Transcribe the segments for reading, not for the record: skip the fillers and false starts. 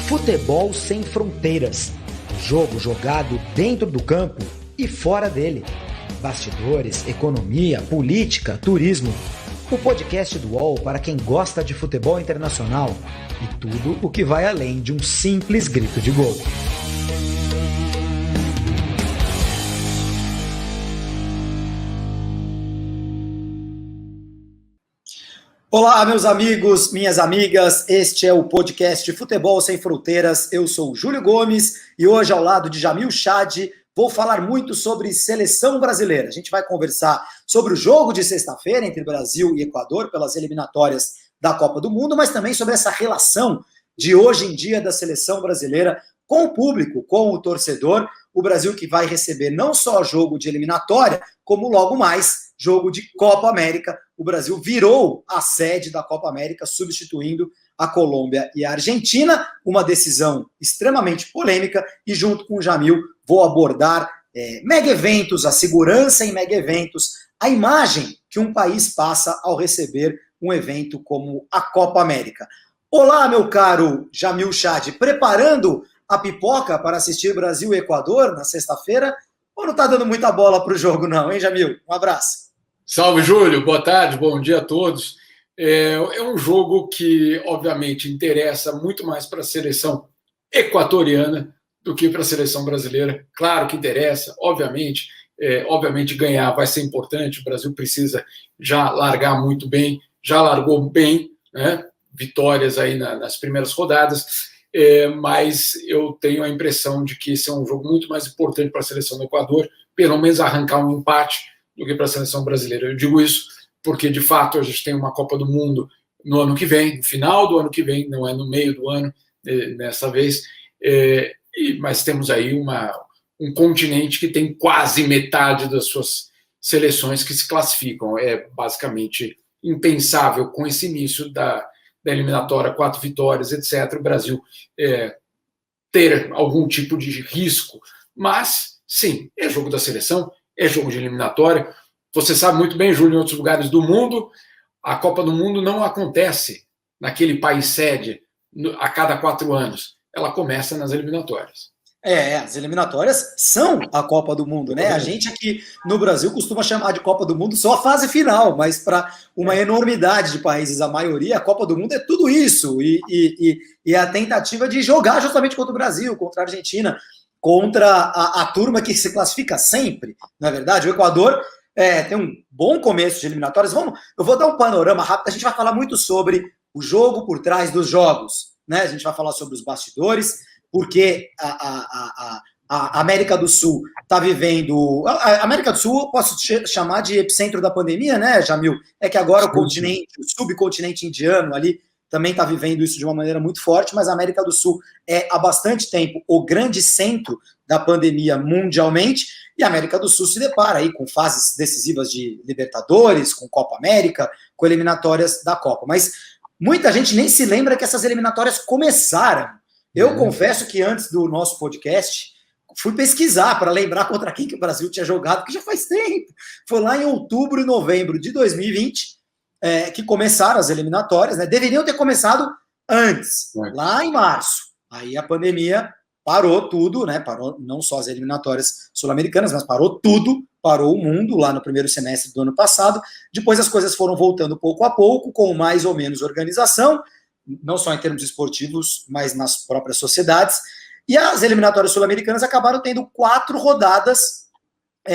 Futebol sem fronteiras. Jogo jogado dentro do campo e fora dele. Bastidores, economia, política, turismo. O podcast do UOL para quem gosta de futebol internacional e tudo o que vai além de um simples grito de gol. Olá, meus amigos, minhas amigas, este é o podcast Futebol Sem Fronteiras. Eu sou o Júlio Gomes e hoje, ao lado de Jamil Chad, vou falar muito sobre seleção brasileira. A gente vai conversar sobre o jogo de sexta-feira entre Brasil e Equador pelas eliminatórias da Copa do Mundo, mas também sobre essa relação de hoje em dia da seleção brasileira com o público, com o torcedor. O Brasil que vai receber não só jogo de eliminatória, como logo mais jogo de Copa América. O Brasil virou a sede da Copa América, substituindo a Colômbia e a Argentina, uma decisão extremamente polêmica, e junto com o Jamil vou abordar mega-eventos, a segurança em mega-eventos, a imagem que um país passa ao receber um evento como a Copa América. Olá, meu caro Jamil Chad, preparando a pipoca para assistir Brasil e Equador na sexta-feira, ou não está dando muita bola para o jogo não, hein, Jamil? Um abraço. Salve, Júlio. Boa tarde, bom dia a todos. É um jogo que, obviamente, interessa muito mais para a seleção equatoriana do que para a seleção brasileira. Claro que interessa, obviamente. Obviamente, ganhar vai ser importante. O Brasil precisa já largar muito bem, já largou bem, né? Vitórias aí nas primeiras rodadas. Mas eu tenho a impressão de que esse é um jogo muito mais importante para a seleção do Equador, pelo menos arrancar um empate, do que para a seleção brasileira. Eu digo isso porque, de fato, a gente tem uma Copa do Mundo no ano que vem, no final do ano que vem, não é no meio do ano, dessa vez, mas temos aí um continente que tem quase metade das suas seleções que se classificam. É basicamente impensável, com esse início da eliminatória, 4 vitórias, etc., o Brasil ter algum tipo de risco. Mas, sim, é jogo da seleção, é jogo de eliminatória. Você sabe muito bem, Júlio, em outros lugares do mundo, a Copa do Mundo não acontece naquele país sede a cada 4 anos. Ela começa nas eliminatórias. As eliminatórias são a Copa do Mundo, né? A gente aqui no Brasil costuma chamar de Copa do Mundo só a fase final, mas para uma enormidade de países, a maioria, a Copa do Mundo é tudo isso. E a tentativa de jogar justamente contra o Brasil, contra a Argentina, contra a turma que se classifica sempre, na verdade. O Equador tem um bom começo de eliminatórias. Eu vou dar um panorama rápido, a gente vai falar muito sobre o jogo por trás dos jogos, né? A gente vai falar sobre os bastidores, porque a América do Sul está vivendo... A América do Sul eu posso chamar de epicentro da pandemia, né, Jamil? É que agora o subcontinente indiano ali também está vivendo isso de uma maneira muito forte, mas a América do Sul é há bastante tempo o grande centro da pandemia mundialmente, e a América do Sul se depara aí com fases decisivas de Libertadores, com Copa América, com eliminatórias da Copa. Mas muita gente nem se lembra que essas eliminatórias começaram. Eu confesso que antes do nosso podcast, fui pesquisar para lembrar contra quem que o Brasil tinha jogado, porque já faz tempo. Foi lá em outubro e novembro de 2020, que começaram as eliminatórias, né? Deveriam ter começado antes, lá em março. Aí a pandemia parou tudo, né? Parou não só as eliminatórias sul-americanas, mas parou tudo, parou o mundo lá no primeiro semestre do ano passado. Depois as coisas foram voltando pouco a pouco, com mais ou menos organização, não só em termos esportivos, mas nas próprias sociedades. E as eliminatórias sul-americanas acabaram tendo 4 rodadas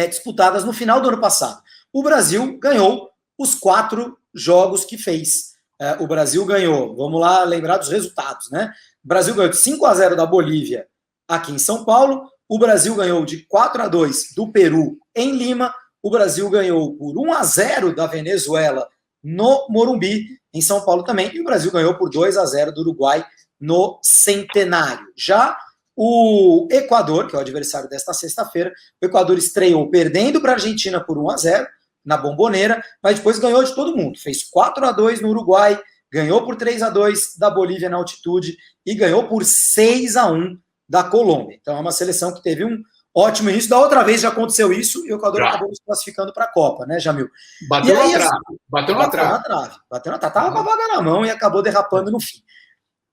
disputadas no final do ano passado. O Brasil ganhou os 4 jogos que fez. O Brasil ganhou, vamos lá lembrar dos resultados, né? O Brasil ganhou de 5-0 da Bolívia aqui em São Paulo, o Brasil ganhou de 4-2 do Peru em Lima, o Brasil ganhou por 1-0 da Venezuela no Morumbi, em São Paulo também, e o Brasil ganhou por 2-0 do Uruguai no Centenário. Já o Equador, que é o adversário desta sexta-feira, o Equador estreou perdendo para a Argentina por 1-0, na Bomboneira, mas depois ganhou de todo mundo. Fez 4-2 no Uruguai, ganhou por 3-2 da Bolívia na altitude e ganhou por 6-1 da Colômbia. Então é uma seleção que teve um ótimo início. Da outra vez já aconteceu isso e o Equador acabou se classificando para a Copa, né, Jamil? Bateu na trave. Bateu na trave. Tava com a vaga na mão e acabou derrapando no fim.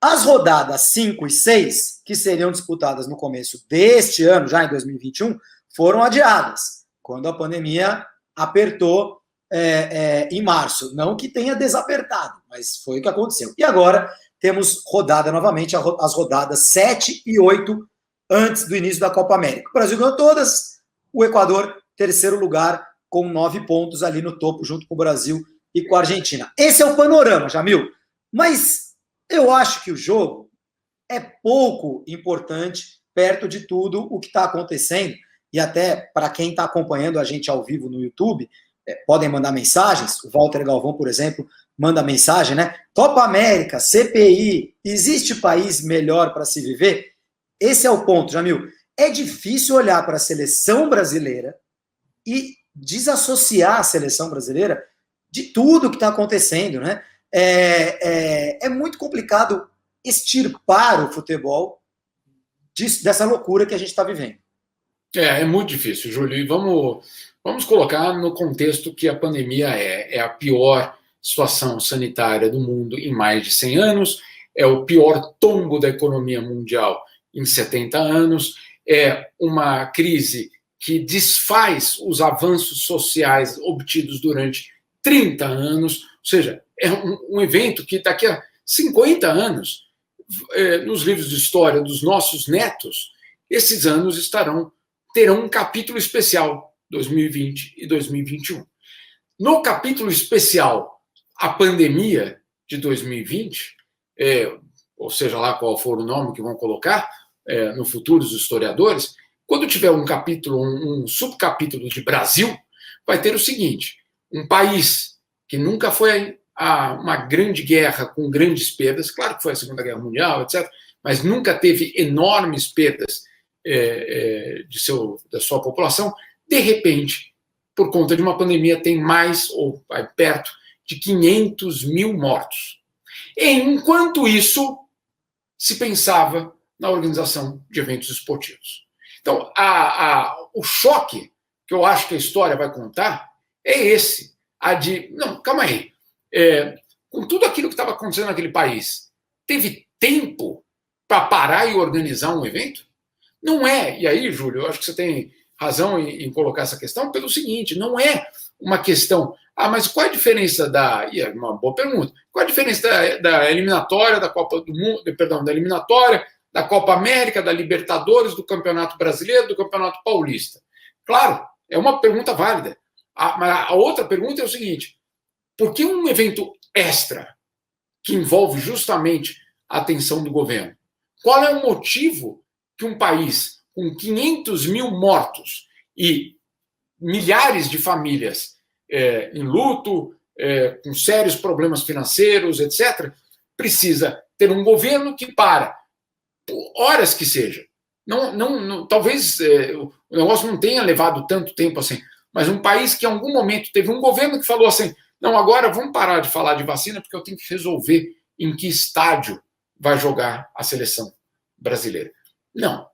As rodadas 5 e 6, que seriam disputadas no começo deste ano, já em 2021, foram adiadas, quando a pandemia apertou em março. Não que tenha desapertado, mas foi o que aconteceu. E agora temos rodada novamente, as rodadas 7 e 8, antes do início da Copa América. O Brasil ganhou todas, o Equador, terceiro lugar, com 9 pontos ali no topo, junto com o Brasil e com a Argentina. Esse é o panorama, Jamil. Mas eu acho que o jogo é pouco importante perto de tudo o que está acontecendo. E até para quem está acompanhando a gente ao vivo no YouTube, podem mandar mensagens. O Walter Galvão, por exemplo, manda mensagem, né? Copa América, CPI, existe país melhor para se viver? Esse é o ponto, Jamil. É difícil olhar para a seleção brasileira e desassociar a seleção brasileira de tudo que está acontecendo, né? É muito complicado extirpar o futebol dessa loucura que a gente está vivendo. É muito difícil, Júlio. E vamos colocar no contexto que a pandemia é a pior situação sanitária do mundo em mais de 100 anos, é o pior tombo da economia mundial em 70 anos, é uma crise que desfaz os avanços sociais obtidos durante 30 anos, ou seja, é um evento que daqui a 50 anos, nos livros de história dos nossos netos, esses anos terão um capítulo especial, 2020 e 2021. No capítulo especial, a pandemia de 2020, ou seja lá qual for o nome que vão colocar no futuro os historiadores, quando tiver um capítulo, um subcapítulo de Brasil, vai ter o seguinte: um país que nunca foi a uma grande guerra com grandes perdas, claro que foi a Segunda Guerra Mundial, etc., mas nunca teve enormes perdas da sua população, de repente, por conta de uma pandemia, tem mais, ou vai perto, de 500 mil mortos. Enquanto isso, se pensava na organização de eventos esportivos. Então, o choque que eu acho que a história vai contar é esse, não, calma aí, com tudo aquilo que estava acontecendo naquele país, teve tempo para parar e organizar um evento? Não é, e aí, Júlio, eu acho que você tem razão em colocar essa questão pelo seguinte, não é uma questão, mas qual a diferença e é uma boa pergunta, qual a diferença da eliminatória da Copa do Mundo, da eliminatória, da Copa América, da Libertadores, do Campeonato Brasileiro, do Campeonato Paulista? Claro, é uma pergunta válida. Mas a outra pergunta é o seguinte: por que um evento extra que envolve justamente a atenção do governo? Qual é o motivo que um país com 500 mil mortos e milhares de famílias em luto, com sérios problemas financeiros, etc., precisa ter um governo que por horas que seja. Talvez o negócio não tenha levado tanto tempo assim, mas um país que em algum momento teve um governo que falou assim: não, agora vamos parar de falar de vacina porque eu tenho que resolver em que estádio vai jogar a seleção brasileira. Não.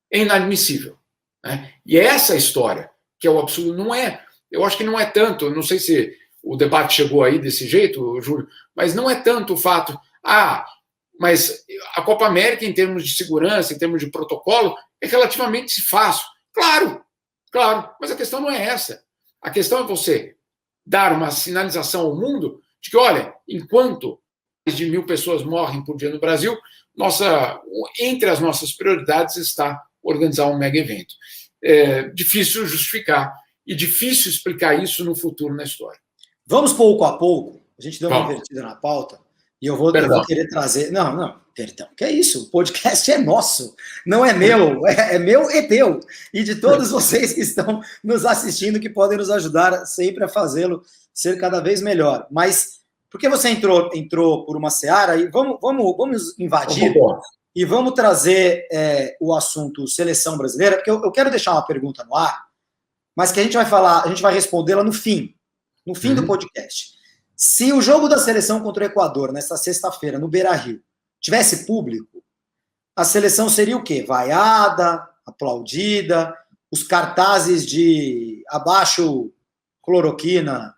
É inadmissível. Né? E é essa história que é o absurdo. Eu acho que não é tanto, não sei se o debate chegou aí desse jeito, Júlio, mas não é tanto o fato, mas a Copa América, em termos de segurança, em termos de protocolo, é relativamente fácil. Claro, mas a questão não é essa. A questão é você dar uma sinalização ao mundo de que, olha, enquanto mais de 1.000 pessoas morrem por dia no Brasil, entre as nossas prioridades está organizar um mega evento. É difícil justificar e difícil explicar isso no futuro na história. Vamos pouco a pouco. A gente deu uma invertida na pauta e eu vou querer trazer... Não, perdão. Que é isso? O podcast é nosso. Não é meu. É meu e teu. E de todos vocês que estão nos assistindo, que podem nos ajudar sempre a fazê-lo ser cada vez melhor. Mas porque você entrou por uma seara e vamos invadir e vamos trazer o assunto seleção brasileira, porque eu quero deixar uma pergunta no ar, mas que a gente vai respondê-la no fim do podcast. Se o jogo da seleção contra o Equador, nesta sexta-feira, no Beira-Rio, tivesse público, a seleção seria o quê? Vaiada, aplaudida, os cartazes de abaixo cloroquina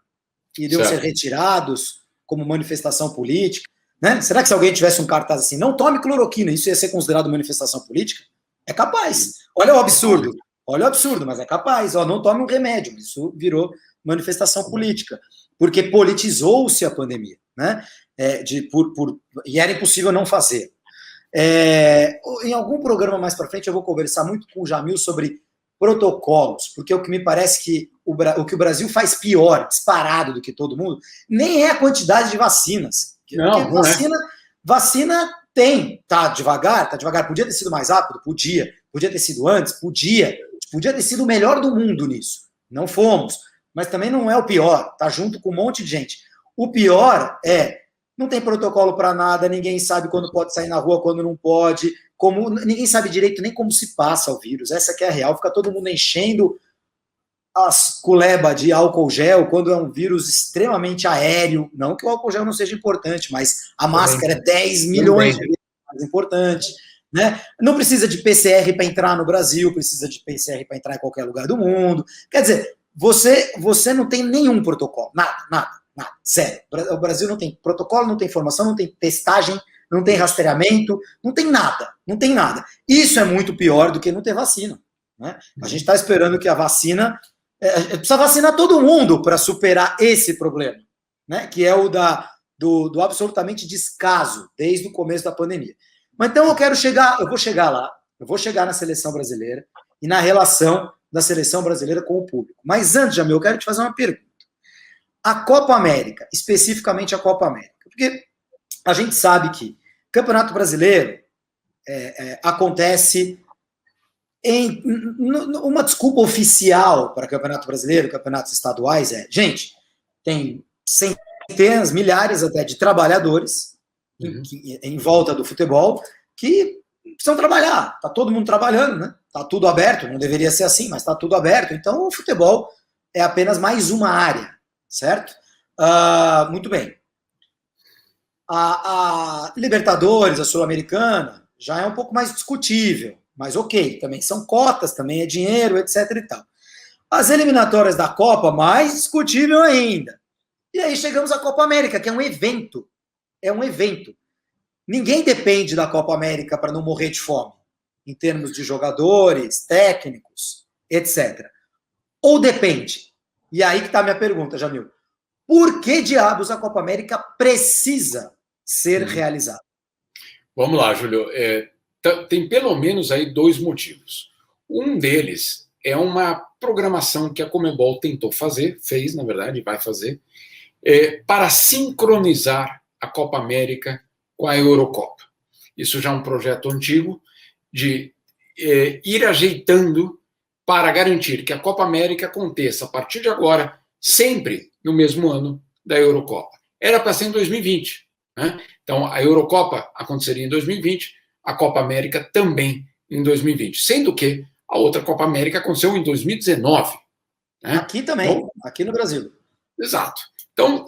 iriam ser retirados como manifestação política. Né? Será que se alguém tivesse um cartaz assim, não tome cloroquina, isso ia ser considerado manifestação política? É capaz. Olha o absurdo. Olha o absurdo, mas é capaz. Ó, não tome um remédio. Isso virou manifestação política. Porque politizou-se a pandemia. Né? E era impossível não fazer. Em algum programa mais para frente eu vou conversar muito com o Jamil sobre protocolos, porque o que me parece que o que o Brasil faz pior, disparado do que todo mundo, nem é a quantidade de vacinas. Não, vacina tem, tá devagar, podia ter sido mais rápido? Podia ter sido antes? Podia ter sido o melhor do mundo nisso, não fomos, mas também não é o pior, tá junto com um monte de gente. O pior não tem protocolo para nada, ninguém sabe quando pode sair na rua, quando não pode, ninguém sabe direito nem como se passa o vírus, essa que é a real, fica todo mundo enchendo as culebas de álcool gel quando é um vírus extremamente aéreo, não que o álcool gel não seja importante, mas a máscara é 10 milhões de vezes mais importante, né? Não precisa de PCR para entrar no Brasil, precisa de PCR para entrar em qualquer lugar do mundo, quer dizer, você não tem nenhum protocolo, nada, sério, o Brasil não tem protocolo, não tem informação, não tem testagem, não tem rastreamento, não tem nada, isso é muito pior do que não ter vacina, né? A gente está esperando que a vacina precisa vacinar todo mundo para superar esse problema, né? Que é o do absolutamente descaso desde o começo da pandemia. Mas então eu vou chegar na seleção brasileira e na relação da seleção brasileira com o público. Mas antes, Jamil, eu quero te fazer uma pergunta. A Copa América, especificamente a Copa América, porque a gente sabe que Campeonato Brasileiro acontece uma desculpa oficial para Campeonato Brasileiro, campeonatos estaduais gente, tem centenas, milhares até de trabalhadores em volta do futebol que precisam trabalhar, está todo mundo trabalhando, né? Está tudo aberto, não deveria ser assim, mas está tudo aberto, então o futebol é apenas mais uma área, certo? Muito bem. A Libertadores, a Sul-Americana, já é um pouco mais discutível, mas ok, também são cotas, também é dinheiro, etc e tal. As eliminatórias da Copa, mais discutível ainda. E aí chegamos à Copa América, que é um evento. É um evento. Ninguém depende da Copa América para não morrer de fome, em termos de jogadores, técnicos, etc. Ou depende? E aí que está a minha pergunta, Jamil. Por que diabos a Copa América precisa ser realizada? Vamos lá, Júlio. Tem pelo menos aí dois motivos. Um deles é uma programação que a Conmebol fez, na verdade, vai fazer, para sincronizar a Copa América com a Eurocopa. Isso já é um projeto antigo de ir ajeitando para garantir que a Copa América aconteça, a partir de agora, sempre no mesmo ano da Eurocopa. Era para ser em 2020. Né? Então, a Eurocopa aconteceria em 2020, a Copa América também em 2020. Sendo que a outra Copa América aconteceu em 2019. Né? Aqui também, então, aqui no Brasil. Exato. Então,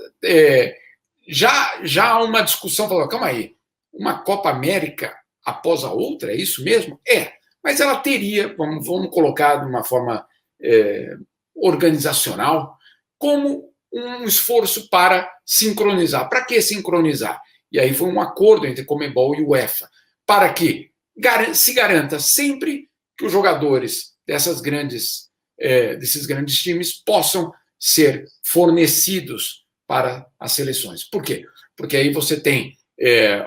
já há uma discussão, falando, calma aí, uma Copa América após a outra, é isso mesmo? Mas ela teria, vamos colocar de uma forma organizacional, como um esforço para sincronizar. Para que sincronizar? E aí foi um acordo entre Conmebol e UEFA, para que se garanta sempre que os jogadores desses grandes times possam ser fornecidos para as seleções. Por quê? Porque aí você tem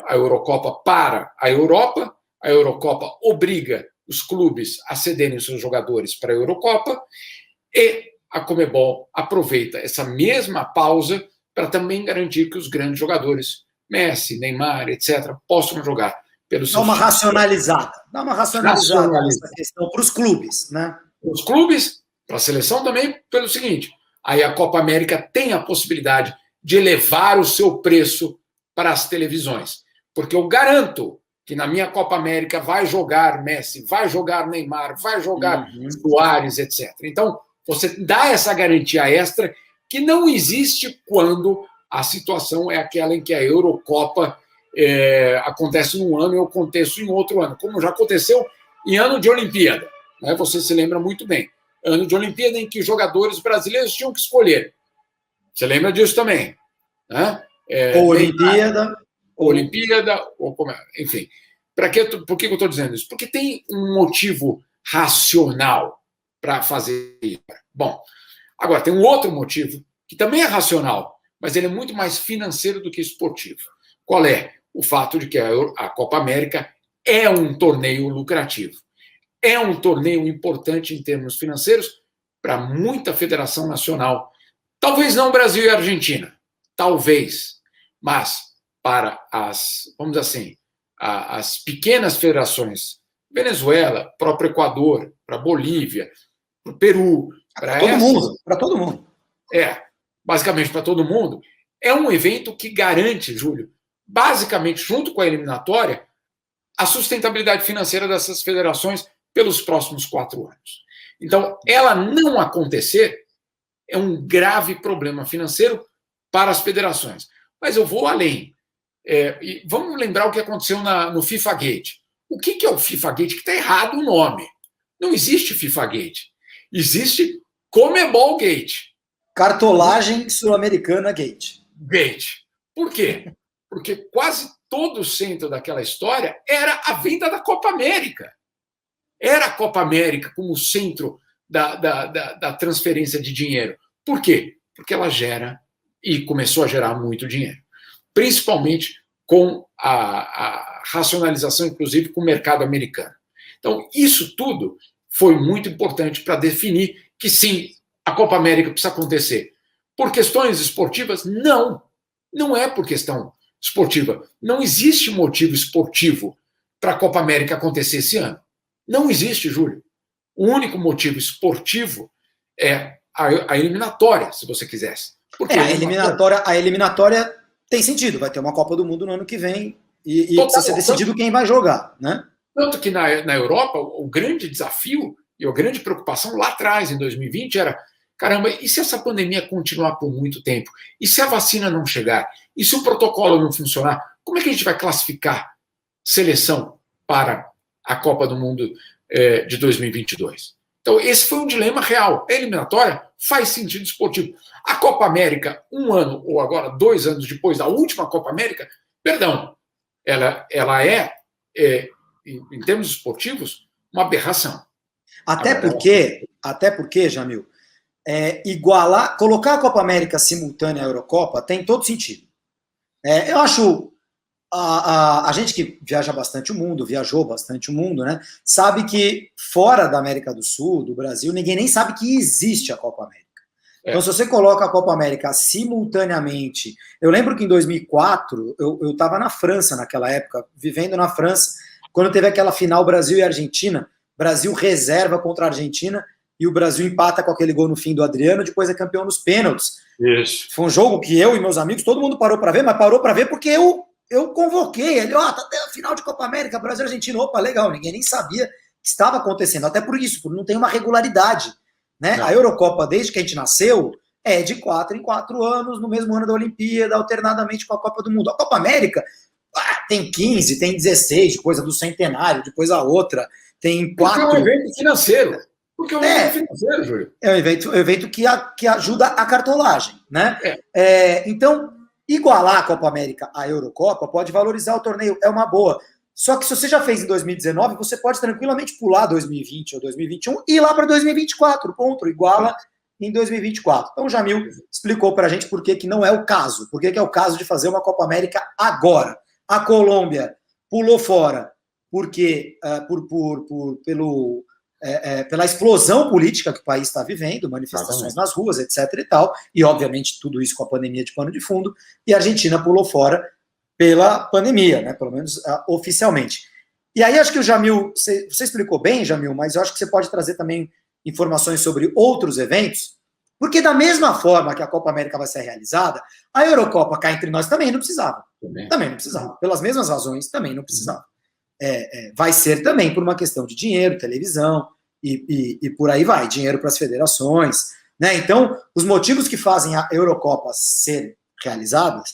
a Eurocopa para a Eurocopa obriga os clubes a cederem seus jogadores para a Eurocopa e a Conmebol aproveita essa mesma pausa para também garantir que os grandes jogadores, Messi, Neymar, etc., possam jogar pelos seus times. Dá uma racionalizada nessa questão para os clubes, né? Para os clubes, para a seleção também, pelo seguinte, aí a Copa América tem a possibilidade de elevar o seu preço para as televisões, porque eu garanto que na minha Copa América vai jogar Messi, vai jogar Neymar, vai jogar Suárez, etc. Então, você dá essa garantia extra que não existe quando a situação é aquela em que a Eurocopa acontece num ano e eu aconteço em outro ano, como já aconteceu em ano de Olimpíada. Né? Você se lembra muito bem. Ano de Olimpíada em que jogadores brasileiros tinham que escolher. Você lembra disso também? Né? Olimpíada. Olimpíada, enfim. Por que eu estou dizendo isso? Porque tem um motivo racional para fazer isso. Bom, agora tem um outro motivo que também é racional, mas ele é muito mais financeiro do que esportivo. Qual é? O fato de que a Copa América é um torneio lucrativo. É um torneio importante em termos financeiros para muita federação nacional. Talvez não Brasil e Argentina, talvez, mas para vamos dizer assim, as pequenas federações, Venezuela, próprio Equador, para Bolívia, para o Peru, para todo mundo, para todo mundo. Basicamente para todo mundo, é um evento que garante, Júlio, basicamente junto com a eliminatória, a sustentabilidade financeira dessas federações pelos próximos 4 anos. Então, ela não acontecer é um grave problema financeiro para as federações. Mas eu vou além. E vamos lembrar o que aconteceu no FIFA Gate. O que é o FIFA Gate? Que está errado o nome. Não existe FIFA Gate. Existe Comebol Gate. Cartolagem Sul-Americana Gate. Por quê? Porque quase todo o centro daquela história era a venda da Copa América. Era a Copa América como centro da transferência de dinheiro. Por quê? Porque ela gera e começou a gerar muito dinheiro. Principalmente com a racionalização, inclusive, com o mercado americano. Então, isso tudo foi muito importante para definir que, sim, a Copa América precisa acontecer. Por questões esportivas? Não. Não é por questão esportiva. Não existe motivo esportivo para a Copa América acontecer esse ano. Não existe, Júlio. O único motivo esportivo é a eliminatória, se você quisesse. Porque a eliminatória tem sentido. Vai ter uma Copa do Mundo no ano que vem e precisa ser decidido quem vai jogar, né? Tanto que na Europa, o grande desafio e a grande preocupação lá atrás, em 2020, era: caramba, e se essa pandemia continuar por muito tempo? E se a vacina não chegar? E se o protocolo não funcionar? Como é que a gente vai classificar seleção para a Copa do Mundo de 2022? Então, esse foi um dilema real. A eliminatória faz sentido esportivo. A Copa América, 1 ano ou agora 2 anos depois da última Copa América, ela é, em termos esportivos, uma aberração. Até porque, Jamil, colocar a Copa América simultânea à Eurocopa tem todo sentido. Eu acho, a gente que viajou bastante o mundo, né, sabe que fora da América do Sul, do Brasil, ninguém nem sabe que existe a Copa América. Então, se você coloca a Copa América simultaneamente... Eu lembro que em 2004, eu estava na França naquela época, vivendo na França, quando teve aquela final Brasil e Argentina, Brasil reserva contra a Argentina, e o Brasil empata com aquele gol no fim do Adriano, depois é campeão nos pênaltis. Isso. Foi um jogo que eu e meus amigos, todo mundo parou para ver, mas parou para ver porque eu convoquei ele. Tá até a final de Copa América, Brasil e Argentina. Opa, legal, ninguém nem sabia que estava acontecendo. Até por isso, porque não tem uma regularidade. Né? A Eurocopa, desde que a gente nasceu, é de 4 em 4 anos, no mesmo ano da Olimpíada, alternadamente com a Copa do Mundo. A Copa América tem 15, tem 16, depois a do centenário, depois a outra, tem 4. Porque é um evento financeiro. Porque é um evento financeiro, Júlio. É um evento que ajuda a cartolagem. Né? Então, igualar a Copa América à Eurocopa pode valorizar o torneio, é uma boa. Só que se você já fez em 2019, você pode tranquilamente pular 2020 ou 2021 e ir lá para 2024, ponto, iguala em 2024. Então o Jamil explicou para a gente por que não é o caso, por que é o caso de fazer uma Copa América agora. A Colômbia pulou fora porque pela explosão política que o país está vivendo, manifestações nas ruas, etc. e tal, e obviamente tudo isso com a pandemia de pano de fundo, e a Argentina pulou fora pela pandemia, né, pelo menos oficialmente. E aí acho que o Jamil, você explicou bem, Jamil, mas eu acho que você pode trazer também informações sobre outros eventos, porque da mesma forma que a Copa América vai ser realizada, a Eurocopa cá entre nós também não precisava. Também não precisava. Pelas mesmas razões, também não precisava. Vai ser também por uma questão de dinheiro, televisão, e por aí vai, dinheiro para as federações. Né? Então, os motivos que fazem a Eurocopa ser realizada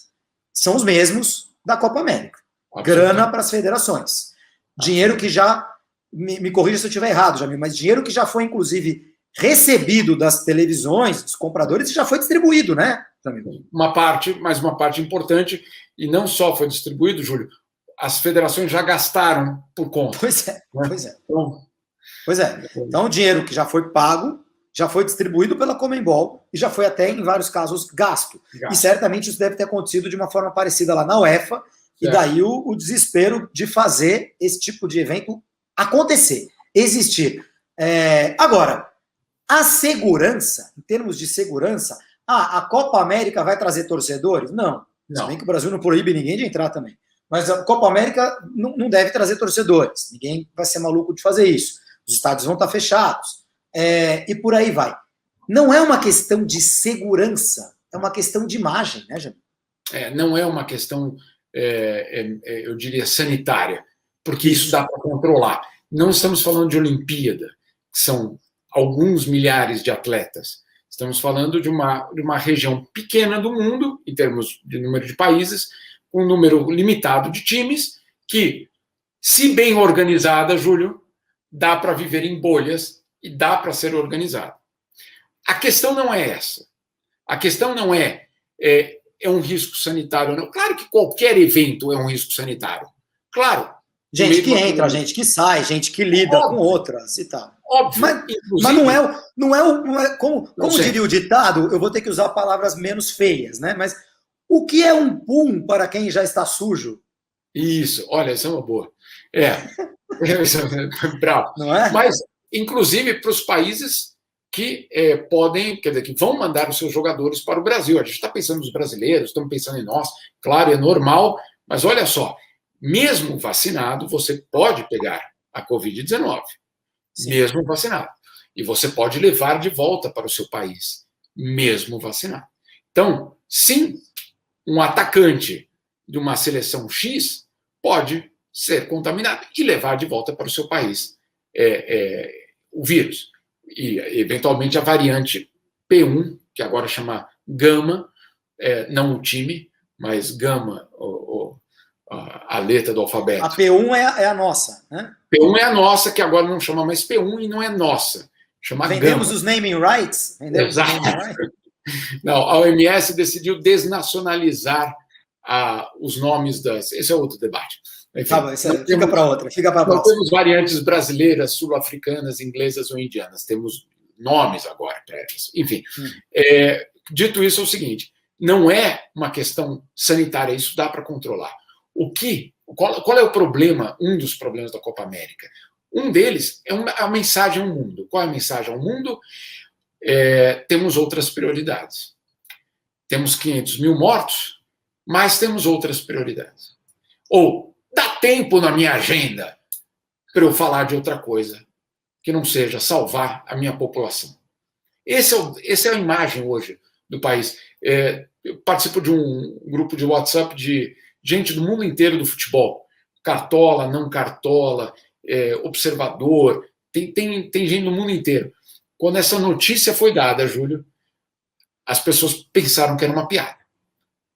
são os mesmos da Copa América. Grana para as federações. Dinheiro que já, me corrija se eu estiver errado, Jamil, mas dinheiro que já foi, inclusive, recebido das televisões, dos compradores, já foi distribuído, né, Jamil? Uma parte, mas uma parte importante, e não só foi distribuído, Júlio, as federações já gastaram por conta. Pois é, né? pois é. Pois é. Então, o dinheiro que já foi pago, já foi distribuído pela Conmebol e já foi até, em vários casos, gasto. E certamente isso deve ter acontecido de uma forma parecida lá na UEFA, certo. E daí o desespero de fazer esse tipo de evento acontecer, existir. Agora, a segurança, em termos de segurança, a Copa América vai trazer torcedores? Não. Se bem que o Brasil não proíbe ninguém de entrar também. Mas a Copa América não deve trazer torcedores. Ninguém vai ser maluco de fazer isso. Os estádios vão estar fechados. E por aí vai. Não é uma questão de segurança, é uma questão de imagem, né, Jamil? Não é uma questão, eu diria, sanitária, porque isso dá para controlar. Não estamos falando de Olimpíada, que são alguns milhares de atletas. Estamos falando de uma região pequena do mundo, em termos de número de países, com um número limitado de times, que, se bem organizada, Júlio, dá para viver em bolhas e dá para ser organizado. A questão não é essa. A questão não é um risco sanitário ou não. Claro que qualquer evento é um risco sanitário. Claro. Gente que entra, gente que sai, gente que lida com outras e tal. Óbvio. Mas não é como diria o ditado, eu vou ter que usar palavras menos feias, né? Mas o que é um pum para quem já está sujo? Isso, olha, isso é uma boa. Bravo. Não é? Mas, inclusive, para os países que podem, quer dizer, que vão mandar os seus jogadores para o Brasil. A gente está pensando nos brasileiros, estamos pensando em nós, claro, é normal, mas olha só, mesmo vacinado, você pode pegar a Covid-19, mesmo vacinado. E você pode levar de volta para o seu país, mesmo vacinado. Então, sim, um atacante de uma seleção X pode ser contaminado e levar de volta para o seu país o vírus. E, eventualmente, a variante P1, que agora chama Gama, não o time, mas Gama, a letra do alfabeto. A P1 é a nossa, né? P1 é a nossa, que agora não chama mais P1 e não é nossa. Chama Vendemos Gama. os naming rights? Exato. Não, a OMS decidiu desnacionalizar os nomes das... Esse é outro debate. Enfim, fica para outra. Nós temos variantes brasileiras, sul-africanas, inglesas ou indianas. Temos nomes agora para elas. Enfim, dito isso, é o seguinte, não é uma questão sanitária, isso dá para controlar. Qual é o problema, um dos problemas da Copa América? Um deles é a mensagem ao mundo. Qual é a mensagem ao mundo? Temos outras prioridades. Temos 500 mil mortos, mas temos outras prioridades. Ou dá tempo na minha agenda para eu falar de outra coisa que não seja salvar a minha população. Essa é a imagem hoje do país. Eu participo de um grupo de WhatsApp de gente do mundo inteiro do futebol. Cartola, não cartola, observador, tem gente do mundo inteiro. Quando essa notícia foi dada, Júlio, as pessoas pensaram que era uma piada.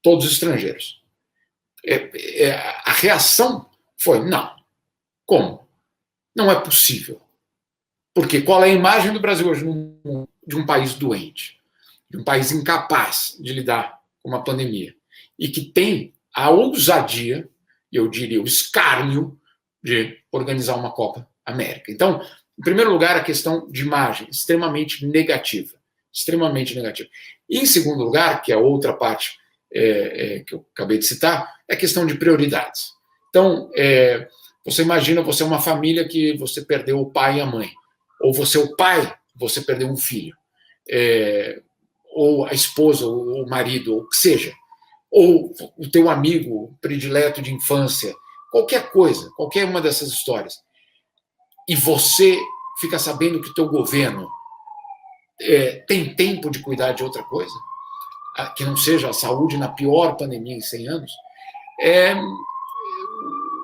Todos os estrangeiros. A reação foi, não. Como? Não é possível. Porque qual é a imagem do Brasil hoje de um país doente? De um país incapaz de lidar com uma pandemia. E que tem a ousadia, eu diria o escárnio, de organizar uma Copa América. Então, em primeiro lugar, a questão de imagem, extremamente negativa. Extremamente negativa. E, em segundo lugar, que é a outra parte que eu acabei de citar, é a questão de prioridades. Então, você imagina, você é uma família que você perdeu o pai e a mãe. Ou você é o pai, você perdeu um filho. Ou a esposa, ou o marido, ou o que seja. Ou o teu amigo predileto de infância. Qualquer coisa, qualquer uma dessas histórias. E você fica sabendo que o teu governo tem tempo de cuidar de outra coisa, que não seja a saúde na pior pandemia em 100 anos.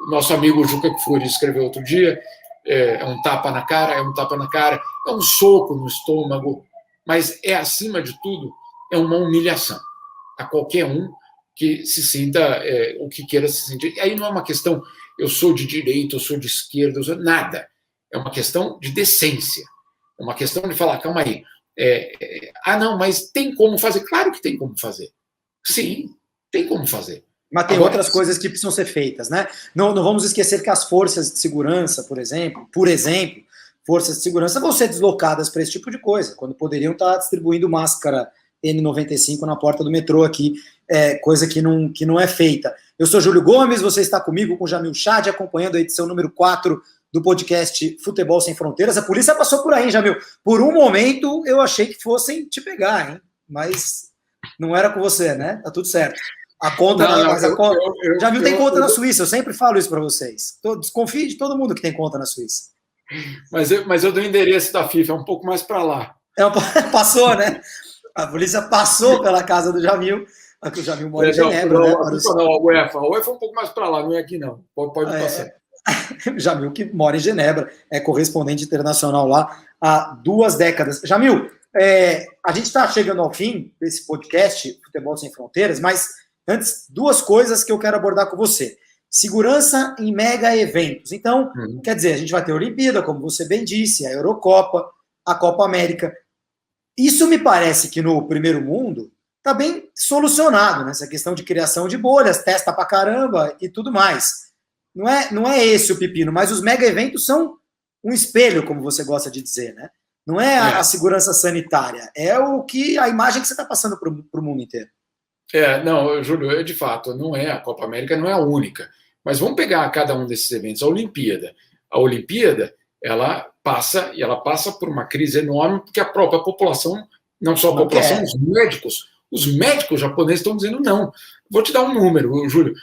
Nosso amigo Juca Kfouri escreveu outro dia, é um tapa na cara, é um soco no estômago, mas acima de tudo, é uma humilhação a qualquer um que se sinta o que queira se sentir. E aí não é uma questão, eu sou de direita, eu sou de esquerda, nada. É uma questão de decência. uma questão de falar, calma aí, não, mas tem como fazer? Claro que tem como fazer. Sim, tem como fazer. Mas tem outras coisas que precisam ser feitas, né? Não vamos esquecer que as forças de segurança, por exemplo, forças de segurança vão ser deslocadas para esse tipo de coisa, quando poderiam estar distribuindo máscara N95 na porta do metrô aqui, coisa que não é feita. Eu sou Júlio Gomes, você está comigo com Jamil Chad, acompanhando a edição número 4 do podcast Futebol Sem Fronteiras. A polícia passou por aí, hein, Jamil? Por um momento eu achei que fossem te pegar, hein? Mas não era com você, né? Tá tudo certo. A conta, Jamil tem conta na Suíça, eu sempre falo isso para vocês. Desconfie de todo mundo que tem conta na Suíça. Mas eu dou o endereço da FIFA, é um pouco mais para lá. Passou, né? A polícia passou pela casa do Jamil, que o Jamil mora em Genebra. A UEFA é um pouco mais para lá, não é aqui não. Pode passar. Jamil, que mora em Genebra, é correspondente internacional lá há 2 décadas. Jamil, a gente está chegando ao fim desse podcast, Futebol Sem Fronteiras, mas antes, 2 coisas que eu quero abordar com você. Segurança em mega eventos. Então, quer dizer, a gente vai ter a Olimpíada, como você bem disse, a Eurocopa, a Copa América. Isso me parece que no primeiro mundo está bem solucionado, né? Essa questão de criação de bolhas, testa pra caramba e tudo mais. Não é esse o pepino, mas os mega eventos são um espelho, como você gosta de dizer, né? Não é a segurança sanitária, é a imagem que você está passando para o mundo inteiro. Não, Júlio, de fato, não é a Copa América, não é a única. Mas vamos pegar cada um desses eventos. A Olimpíada, ela passa por uma crise enorme, porque a própria população, não só a população, os médicos japoneses estão dizendo não. Vou te dar um número, Júlio.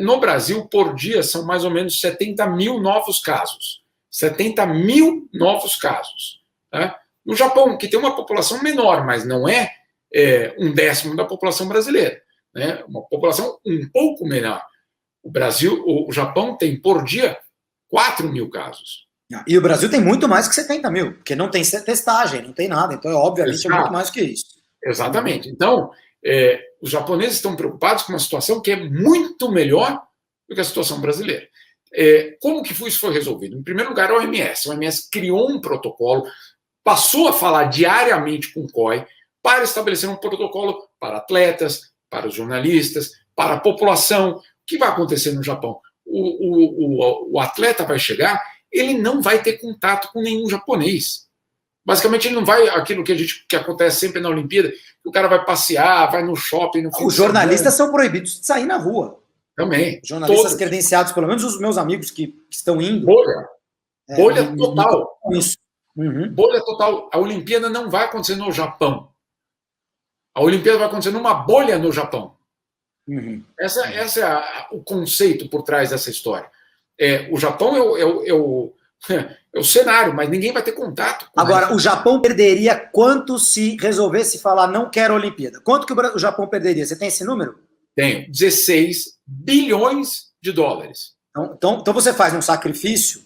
No Brasil, por dia, são mais ou menos 70 mil novos casos. 70 mil novos casos. Tá? No Japão, que tem uma população menor, mas não é 1/10 da população brasileira, né? Uma população um pouco menor. O Japão tem por dia 4 mil casos. E o Brasil tem muito mais que 70 mil, porque não tem testagem, não tem nada, então obviamente é muito mais que isso. Exatamente. Então, os japoneses estão preocupados com uma situação que é muito melhor do que a situação brasileira. Como que isso foi resolvido? Em primeiro lugar, a OMS criou um protocolo, passou a falar diariamente com o COI, para estabelecer um protocolo para atletas, para os jornalistas, para a população. O que vai acontecer no Japão? O atleta vai chegar, ele não vai ter contato com nenhum japonês. Basicamente, ele não vai aquilo que acontece sempre na Olimpíada, que o cara vai passear, vai no shopping. Os jornalistas são proibidos de sair na rua. Também. Os jornalistas credenciados, pelo menos os meus amigos que estão indo. Bolha total. Isso. Bolha total. A Olimpíada não vai acontecer no Japão. A Olimpíada vai acontecer numa bolha no Japão. Essa é o conceito por trás dessa história. O Japão é o cenário, mas ninguém vai ter contato. Agora, o Japão perderia quanto se resolvesse falar não quero Olimpíada? Quanto que o Japão perderia? Você tem esse número? Tenho. 16 bilhões de dólares. Então você faz um sacrifício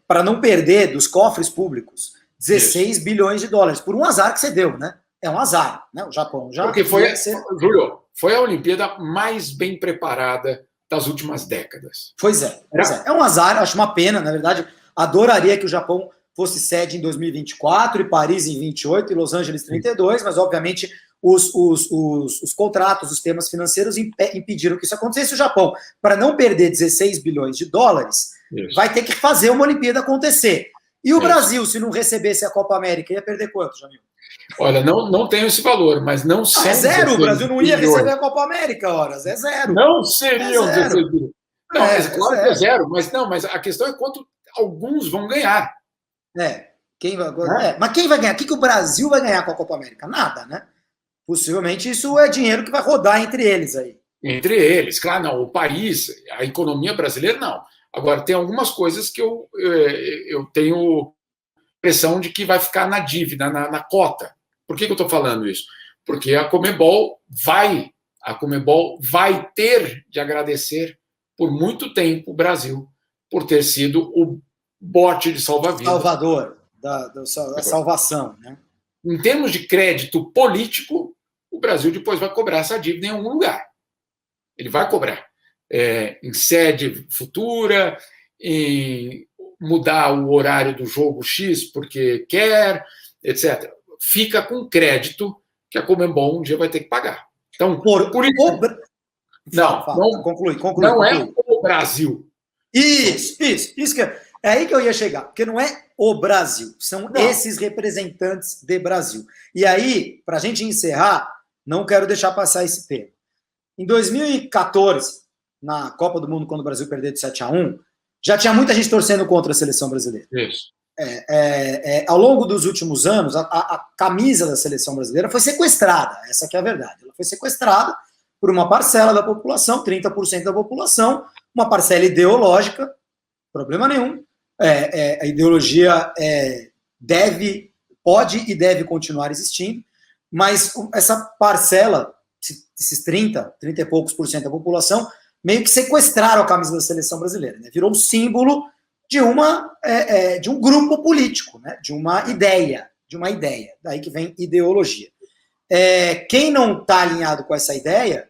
para não perder dos cofres públicos 16 bilhões de dólares, por um azar que você deu, né? É um azar, né? O Japão já... Porque Júlio, foi a Olimpíada mais bem preparada das últimas décadas. Pois é. É um azar, acho uma pena, na verdade. Adoraria que o Japão fosse sede em 2024, e Paris em 28, e Los Angeles 32, mas obviamente os contratos, os temas financeiros impediram que isso acontecesse. O Japão, para não perder 16 bilhões de dólares, vai ter que fazer uma Olimpíada acontecer. E o Brasil, se não recebesse a Copa América, ia perder quanto, Jamil? Olha, não tenho esse valor, mas não são... É zero, o Brasil não ia receber a Copa América, horas, é zero. Não seriam 16 bilhões. Não, mas claro que é zero, mas a questão é quanto alguns vão ganhar. Mas quem vai ganhar? O que o Brasil vai ganhar com a Copa América? Nada, né? Possivelmente isso é dinheiro que vai rodar entre eles aí. Entre eles, claro, não. O país, a economia brasileira, não. Agora, tem algumas coisas que eu tenho impressão de que vai ficar na dívida, na cota. Por que eu estou falando isso? Porque a Conmebol vai ter de agradecer por muito tempo o Brasil por ter sido o bote de salva-vidas. Salvador da salvação, né? Em termos de crédito político, o Brasil depois vai cobrar essa dívida em algum lugar. Ele vai cobrar. Em sede futura, em mudar o horário do jogo X porque quer, etc. Fica com crédito que a Conmebol um dia vai ter que pagar. Então, por isso... Conclui. Não é o Brasil. Isso que é aí que eu ia chegar, porque não é o Brasil, são esses representantes de Brasil. E aí, para a gente encerrar, não quero deixar passar esse tema. Em 2014, na Copa do Mundo, quando o Brasil perdeu de 7-1, já tinha muita gente torcendo contra a seleção brasileira. Isso. Ao longo dos últimos anos, a camisa da seleção brasileira foi sequestrada, essa que é a verdade. Ela foi sequestrada por uma parcela da população, 30% da população, uma parcela ideológica, problema nenhum. A ideologia pode e deve continuar existindo, mas essa parcela, esses 30 e poucos por cento da população, meio que sequestraram a camisa da seleção brasileira, né? Virou um símbolo de um grupo político, né? de uma ideia, daí que vem ideologia. Quem não está alinhado com essa ideia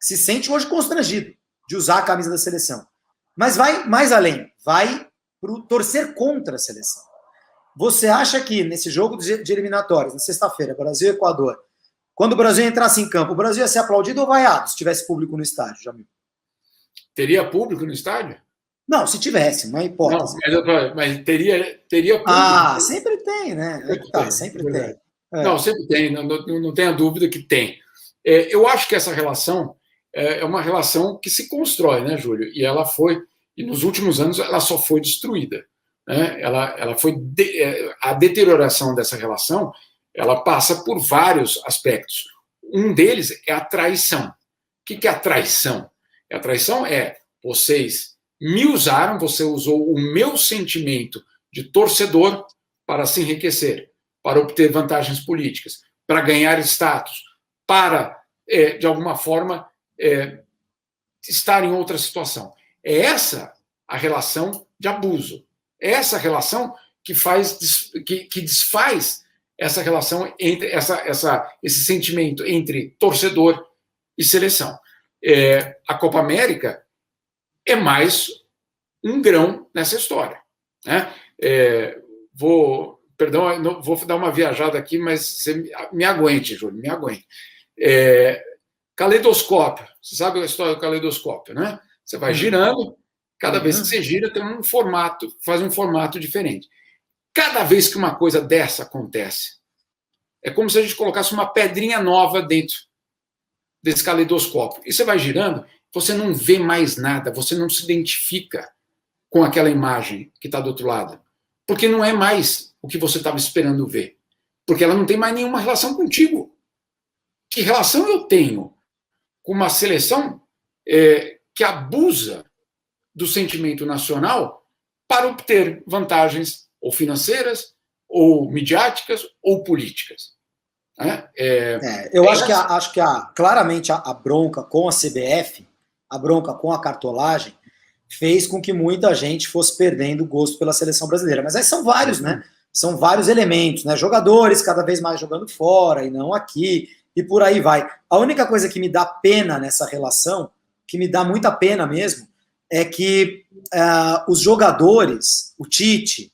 se sente hoje constrangido de usar a camisa da seleção. Mas vai mais além, vai para torcer contra a seleção. Você acha que nesse jogo de eliminatórias, na sexta-feira, Brasil e Equador, quando o Brasil entrasse em campo, o Brasil ia ser aplaudido ou vaiado se tivesse público no estádio, Jamil? Teria público no estádio? Não, se tivesse, uma hipótese. Não, mas teria público. Sempre tem, né? Sempre tem. Não, sempre tem, não tenha dúvida que tem. Eu acho que essa relação é uma relação que se constrói, né, Júlio? E nos últimos anos ela só foi destruída. Né? A deterioração dessa relação, ela passa por vários aspectos. Um deles é a traição. O que é a traição? A traição vocês me usaram, você usou o meu sentimento de torcedor para se enriquecer, para obter vantagens políticas, para ganhar status, para, de alguma forma, estar em outra situação. É essa a relação de abuso. É essa relação que desfaz essa relação entre esse sentimento entre torcedor e seleção. A Copa América é mais um grão nessa história. Né? Vou dar uma viajada aqui, mas você me aguente, Júlio, me aguente. Caleidoscópio. Você sabe a história do caleidoscópio, né? Você vai girando, cada vez que você gira tem um formato, faz um formato diferente. Cada vez que uma coisa dessa acontece, é como se a gente colocasse uma pedrinha nova dentro desse caleidoscópio. E você vai girando, você não vê mais nada, você não se identifica com aquela imagem que está do outro lado. Porque não é mais o que você estava esperando ver. Porque ela não tem mais nenhuma relação contigo. Que relação eu tenho com uma seleção que abusa do sentimento nacional para obter vantagens ou financeiras, ou midiáticas, ou políticas? Eu acho que claramente a bronca com a CBF, a bronca com a cartolagem, fez com que muita gente fosse perdendo o gosto pela seleção brasileira. Mas aí são vários, né? São vários elementos, né? Jogadores cada vez mais jogando fora e não aqui, e por aí vai. A única coisa que me dá pena nessa relação, que me dá muita pena mesmo, é que os jogadores, o Tite,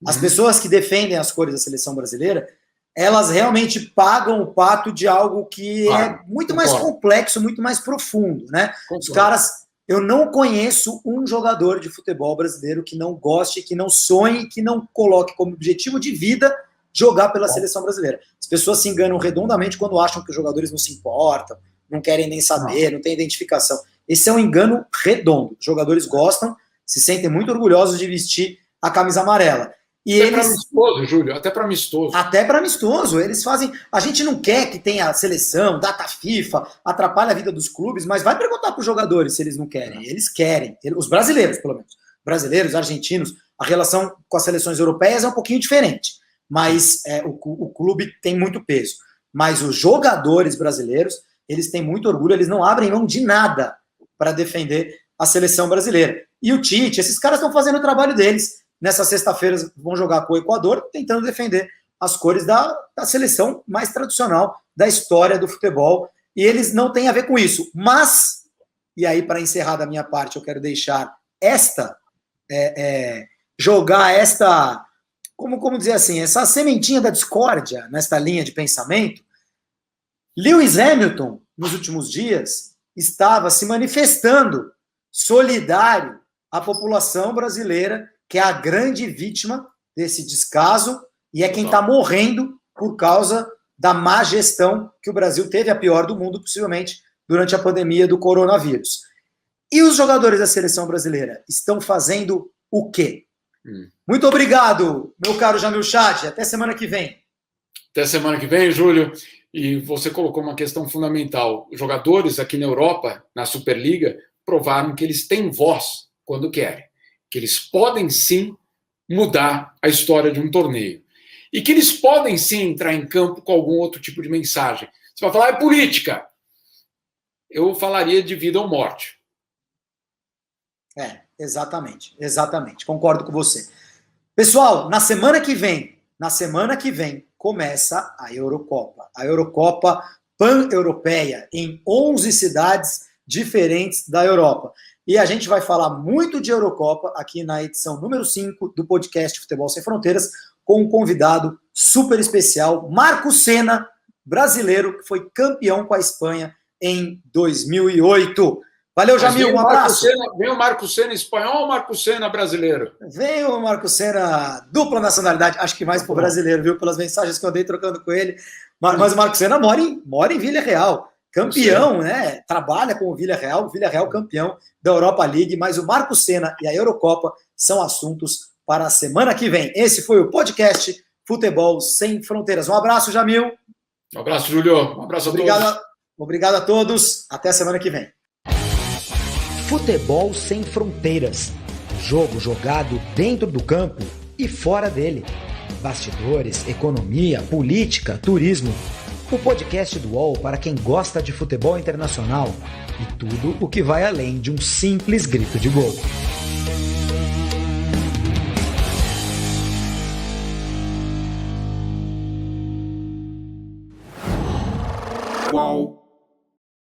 as pessoas que defendem as cores da seleção brasileira, elas realmente pagam o pato de algo que é muito mais complexo, muito mais profundo, né? Os caras... Eu não conheço um jogador de futebol brasileiro que não goste, que não sonhe, que não coloque como objetivo de vida jogar pela seleção brasileira. As pessoas se enganam redondamente quando acham que os jogadores não se importam, não querem nem saber, não tem identificação. Esse é um engano redondo. Os jogadores gostam, se sentem muito orgulhosos de vestir a camisa amarela. E até para amistoso, Júlio, até para amistoso. Até para amistoso. Eles fazem... A gente não quer que tenha seleção, data FIFA, atrapalha a vida dos clubes, mas vai perguntar para os jogadores se eles não querem. Eles querem. Os brasileiros, pelo menos. Brasileiros, argentinos, a relação com as seleções europeias é um pouquinho diferente. Mas o clube tem muito peso. Mas os jogadores brasileiros, eles têm muito orgulho, eles não abrem mão de nada para defender a seleção brasileira. E o Tite, esses caras estão fazendo o trabalho deles. Nessa sexta-feira vão jogar com o Equador, tentando defender as cores da seleção mais tradicional da história do futebol. E eles não têm a ver com isso. Mas, e aí para encerrar da minha parte, eu quero deixar esta jogar esta, como dizer assim, essa sementinha da discórdia nesta linha de pensamento, Lewis Hamilton, nos últimos dias, estava se manifestando solidário à população brasileira, que é a grande vítima desse descaso e é quem está morrendo por causa da má gestão que o Brasil teve, a pior do mundo, possivelmente, durante a pandemia do coronavírus. E os jogadores da seleção brasileira estão fazendo o quê? Muito obrigado, meu caro Jamil Chad. Até semana que vem. Até semana que vem, Júlio. E você colocou uma questão fundamental. Os jogadores aqui na Europa, na Superliga, provaram que eles têm voz quando querem. Que eles podem, sim, mudar a história de um torneio. E que eles podem, sim, entrar em campo com algum outro tipo de mensagem. Você vai falar, é política. Eu falaria de vida ou morte. Exatamente. Concordo com você. Pessoal, na semana que vem, começa a Eurocopa. A Eurocopa pan-europeia, em 11 cidades diferentes da Europa. E a gente vai falar muito de Eurocopa aqui na edição número 5 do podcast Futebol Sem Fronteiras, com um convidado super especial, Marco Senna, brasileiro, que foi campeão com a Espanha em 2008. Valeu, Jamil, um abraço. Vem o Marco Senna espanhol ou o Marco Senna brasileiro? Vem o Marco Senna, dupla nacionalidade, acho que mais pro brasileiro, viu? Pelas mensagens que eu andei trocando com ele. Mas o Marco Senna mora em Vila Real. Campeão, né? Trabalha com o Vila Real campeão da Europa League. Mas o Marco Senna e a Eurocopa são assuntos para a semana que vem. Esse foi o podcast Futebol Sem Fronteiras. Um abraço, Jamil. Um abraço, Júlio. Um abraço a todos. Obrigado a todos. Até a semana que vem. Futebol Sem Fronteiras. Jogo jogado dentro do campo e fora dele. Bastidores, economia, política, turismo. O podcast do UOL para quem gosta de futebol internacional e tudo o que vai além de um simples grito de gol. UOL.